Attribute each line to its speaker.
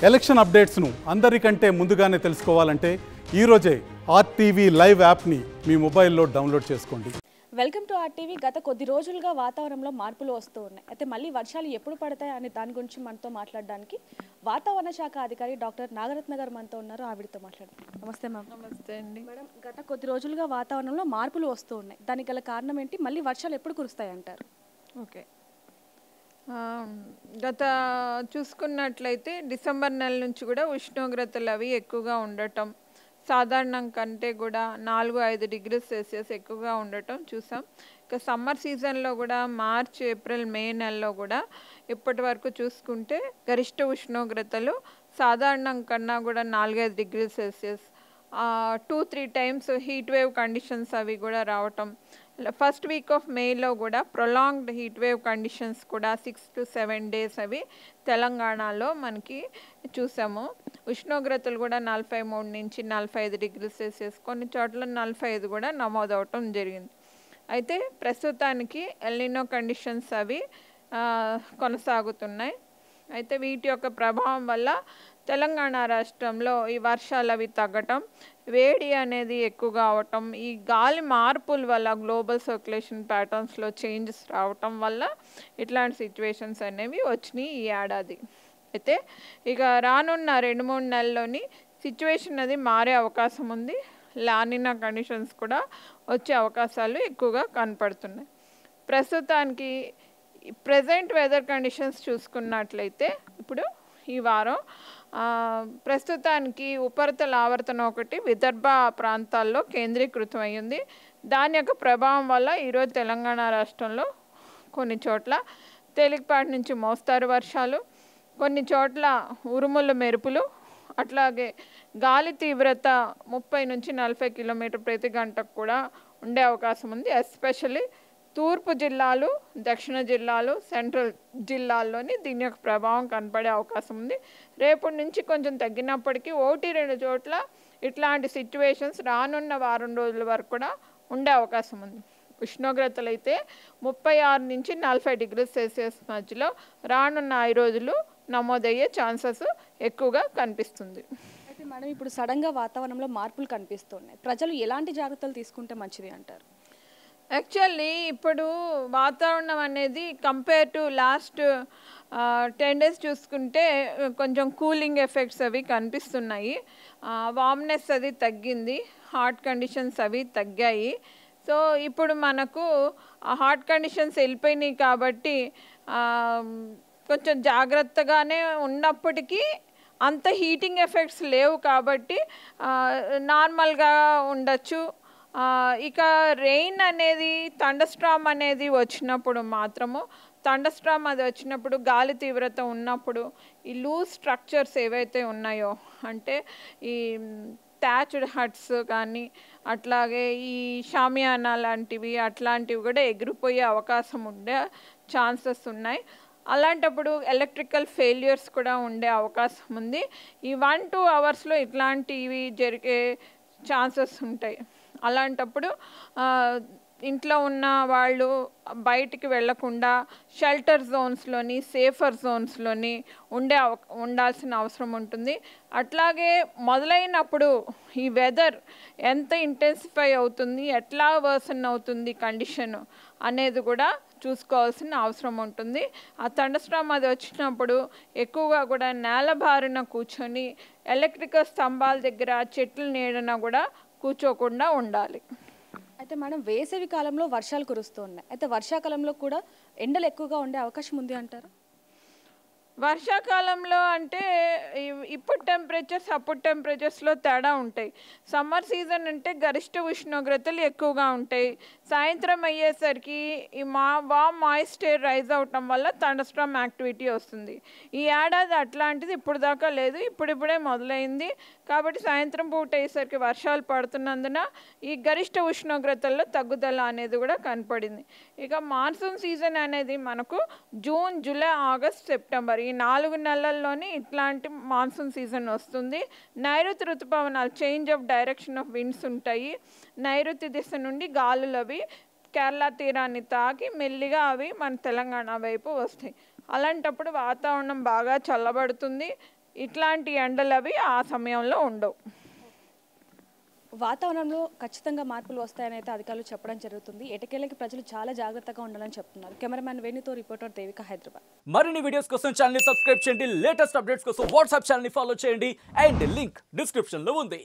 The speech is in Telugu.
Speaker 1: ఎలక్షన్ అప్డేట్స్ను అందరికంటే ముందుగానే తెలుసుకోవాలంటే ఈరోజే ఆర్టీవీ లైవ్ యాప్ని మీ మొబైల్లో డౌన్లోడ్ చేసుకోండి.
Speaker 2: Welcome to RTV. గత కొద్ది రోజులుగా వాతావరణంలో మార్పులు వస్తూ ఉన్నాయి. అయితే మళ్ళీ వర్షాలు ఎప్పుడు పడతాయి అనే దాని గురించి మనతో మాట్లాడడానికి వాతావరణ శాఖ అధికారి డాక్టర్ నాగరత్న గారు మనతో ఉన్నారు. ఆవిడతో మాట్లాడదాం. నమస్తే మ్యామ్.
Speaker 3: నమస్తే అండి
Speaker 2: మేడం, గత కొద్ది రోజులుగా వాతావరణంలో మార్పులు వస్తూ ఉన్నాయి. దానికి గల కారణం ఏంటి? మళ్ళీ వర్షాలు ఎప్పుడు కురుస్తాయి అంటారు?
Speaker 3: ఓకే, గత చూసుకున్నట్లయితే డిసెంబర్ నెల నుంచి కూడా ఉష్ణోగ్రతలు అవి ఎక్కువగా ఉండటం, సాధారణం కంటే కూడా 4-5 డిగ్రీ సెల్సియస్ ఎక్కువగా ఉండటం చూసాం. ఇక సమ్మర్ సీజన్లో కూడా మార్చ్, ఏప్రిల్, మే నెలలో కూడా ఇప్పటి వరకు చూసుకుంటే గరిష్ట ఉష్ణోగ్రతలు సాధారణం కన్నా కూడా 4-5 degree Celsius 2-3 times heat wave conditions అవి కూడా రావటం. ఫస్ట్ వీక్ ఆఫ్ మేలో కూడా ప్రొలాంగ్డ్ హీట్ వేవ్ కండిషన్స్ కూడా 6-7 డేస్ అవి తెలంగాణలో మనకి చూసాము. ఉష్ణోగ్రతలు కూడా 43 నుంచి 45 డిగ్రీ సెల్సియస్, కొన్ని చోట్ల 45 కూడా నమోదవటం జరిగింది. అయితే ప్రస్తుతానికి ఎల్నినో కండిషన్స్ అవి కొనసాగుతున్నాయి. అయితే వీటి యొక్క ప్రభావం వల్ల తెలంగాణ రాష్ట్రంలో ఈ వర్షాలు అవి తగ్గటం, వేడి అనేది ఎక్కువగా అవటం, ఈ గాలి మార్పుల వల్ల గ్లోబల్ సర్క్యులేషన్ ప్యాటర్న్స్లో చేంజెస్ రావటం వల్ల ఇట్లాంటి సిచ్యువేషన్స్ అనేవి వచ్చినాయి ఈ ఏడాది. అయితే ఇక రానున్న 2-3 నెలల్లోని సిచ్యువేషన్ అది మారే అవకాశం ఉంది. లానినా కండిషన్స్ కూడా వచ్చే అవకాశాలు ఎక్కువగా కనపడుతున్నాయి. ప్రస్తుతానికి ప్రెజెంట్ వెదర్ కండిషన్స్ చూసుకున్నట్లయితే ఇప్పుడు ఈ వారం ప్రస్తుతానికి ఉపరితల ఆవర్తనం ఒకటి విదర్భ ప్రాంతాల్లో కేంద్రీకృతం అయ్యింది. దాని యొక్క ప్రభావం వల్ల ఈరోజు తెలంగాణ రాష్ట్రంలో కొన్ని చోట్ల తేలికపాటి నుంచి మోస్తారు వర్షాలు, కొన్ని చోట్ల ఉరుముల మెరుపులు, అట్లాగే గాలి తీవ్రత 30 నుంచి 40 కిలోమీటర్ ప్రతి గంటకు కూడా ఉండే అవకాశం ఉంది. ఎస్పెషల్లీ తూర్పు జిల్లాలు, దక్షిణ జిల్లాలు, సెంట్రల్ జిల్లాల్లోని దీని యొక్క ప్రభావం కనపడే అవకాశం ఉంది. రేపటి నుంచి కొంచెం తగ్గినప్పటికీ 1-2 చోట్ల ఇట్లాంటి సిచ్యువేషన్స్ రానున్న వారం రోజుల వరకు కూడా ఉండే అవకాశం ఉంది. ఉష్ణోగ్రతలు అయితే 36 నుంచి 40 డిగ్రీ సెల్సియస్ మధ్యలో రానున్న 5 రోజులు నమోదయ్యే ఛాన్సెస్ ఎక్కువగా కనిపిస్తుంది.
Speaker 2: అయితే మేడం, ఇప్పుడు సడన్గా వాతావరణంలో మార్పులు కనిపిస్తున్నాయి. ప్రజలు ఎలాంటి జాగ్రత్తలు తీసుకుంటే మంచిది అంటారు?
Speaker 3: యాక్చువల్లీ ఇప్పుడు వాతావరణం అనేది కంపేర్ టు లాస్ట్ 10 డేస్ చూసుకుంటే కొంచెం కూలింగ్ ఎఫెక్ట్స్ అవి కనిపిస్తున్నాయి. వామ్నెస్ అది తగ్గింది, హాట్ కండిషన్స్ అవి తగ్గాయి. సో ఇప్పుడు మనకు హాట్ కండిషన్స్ వెళ్ళిపోయినాయి కాబట్టి కొంచెం జాగ్రత్తగానే ఉన్నప్పటికీ అంత హీటింగ్ ఎఫెక్ట్స్ లేవు కాబట్టి నార్మల్గా ఉండొచ్చు. ఇక రెయిన్ అనేది, థండర్స్టార్మ్ అనేది వచ్చినప్పుడు మాత్రము, థండర్స్టార్మ్ అది వచ్చినప్పుడు గాలి తీవ్రత ఉన్నప్పుడు ఈ లూజ్ స్ట్రక్చర్స్ ఏవైతే ఉన్నాయో, అంటే ఈ థ్యాచ్డ్ హట్స్ కానీ అట్లాగే ఈ షామియానా లాంటివి అట్లాంటివి కూడా ఎగిరిపోయే అవకాశం ఉండే ఛాన్సెస్ ఉన్నాయి. అలాంటప్పుడు ఎలక్ట్రికల్ ఫెయిల్యూర్స్ కూడా ఉండే అవకాశం ఉంది. ఈ 1-2 అవర్స్లో ఇట్లాంటివి జరిగే ఛాన్సెస్ ఉంటాయి. అలాంటప్పుడు ఇంట్లో ఉన్న వాళ్ళు బయటికి వెళ్లకుండా షెల్టర్ జోన్స్లోని, సేఫర్ జోన్స్లోని ఉండాల్సిన అవసరం ఉంటుంది. అట్లాగే మొదలైనప్పుడు ఈ వెదర్ ఎంత ఇంటెన్సిఫై అవుతుంది, ఎట్లా వర్సన్ అవుతుంది కండిషన్ అనేది కూడా చూసుకోవాల్సిన అవసరం ఉంటుంది. ఆ థండర్స్టార్మ్ అది వచ్చినప్పుడు ఎక్కువగా కూడా నేల బారిన కూర్చొని ఎలక్ట్రికల్ స్తంభాల దగ్గర, చెట్ల నీడన కూడా కూర్చోకుండా ఉండాలి.
Speaker 2: అయితే మేడం, వేసవి కాలంలో వర్షాలు కురుస్తూ ఉన్నాయి. అయితే వర్షాకాలంలో కూడా ఎండలు ఎక్కువగా ఉండే అవకాశం ఉంది అంటారు?
Speaker 3: వర్షాకాలంలో అంటే ఇప్పుడు టెంపరేచర్స్ అప్పుడు టెంపరేచర్స్లో తేడా ఉంటాయి. సమ్మర్ సీజన్ అంటే గరిష్ట ఉష్ణోగ్రతలు ఎక్కువగా ఉంటాయి. సాయంత్రం అయ్యేసరికి ఈ వామ్ మాయిశ్చర్ రైజ్ అవటం వల్ల థండర్స్టార్మ్ యాక్టివిటీ వస్తుంది. ఈ ఏడాది అట్లాంటిది ఇప్పుడు దాకా లేదు, ఇప్పుడిప్పుడే మొదలైంది. కాబట్టి సాయంత్రం పూట అయ్యేసరికి వర్షాలు పడుతున్నందున ఈ గరిష్ట ఉష్ణోగ్రతల్లో తగ్గుదల అనేది కూడా కనపడింది. ఇక మాన్సూన్ సీజన్ అనేది మనకు జూన్, జూలై, ఆగస్ట్, సెప్టెంబర్ ఈ 4 నెలల్లోనే ఇట్లాంటి మాన్సూన్ సీజన్ వస్తుంది. నైరుతి ఋతుపవనాలు, change of direction of winds ఉంటాయి. నైరుతి దిశ నుండి గాలులు అవి కేరళ తీరాన్ని తాకి మెల్లిగా అవి మన తెలంగాణ వైపు వస్తాయి. అలాంటప్పుడు వాతావరణం బాగా చల్లబడుతుంది. ఇట్లాంటి ఎండలు అవి ఆ సమయంలో ఉండవు.
Speaker 2: వాతావరణంలో ఖచ్చితంగా మార్పులు వస్తాయని అయితే అధికారులు చెప్పడం జరుగుతుంది. ఎటకేళ్ళకి ప్రజలు చాలా జాగ్రత్తగా ఉండాలని చెప్తున్నారు. కెమెరామ్యాన్ వేణుతో రిపోర్టర్ దేవిక, హైదరాబాద్.
Speaker 4: మరిన్ని వీడియోస్ కోసం ఛానల్ ని సబ్స్క్రైబ్ చేయండి, లేటెస్ట్ అప్డేట్స్ కోసం వాట్సాప్ ఛానల్ ని ఫాలో చేయండి అండ్ లింక్ డిస్క్రిప్షన్ లో ఉంది.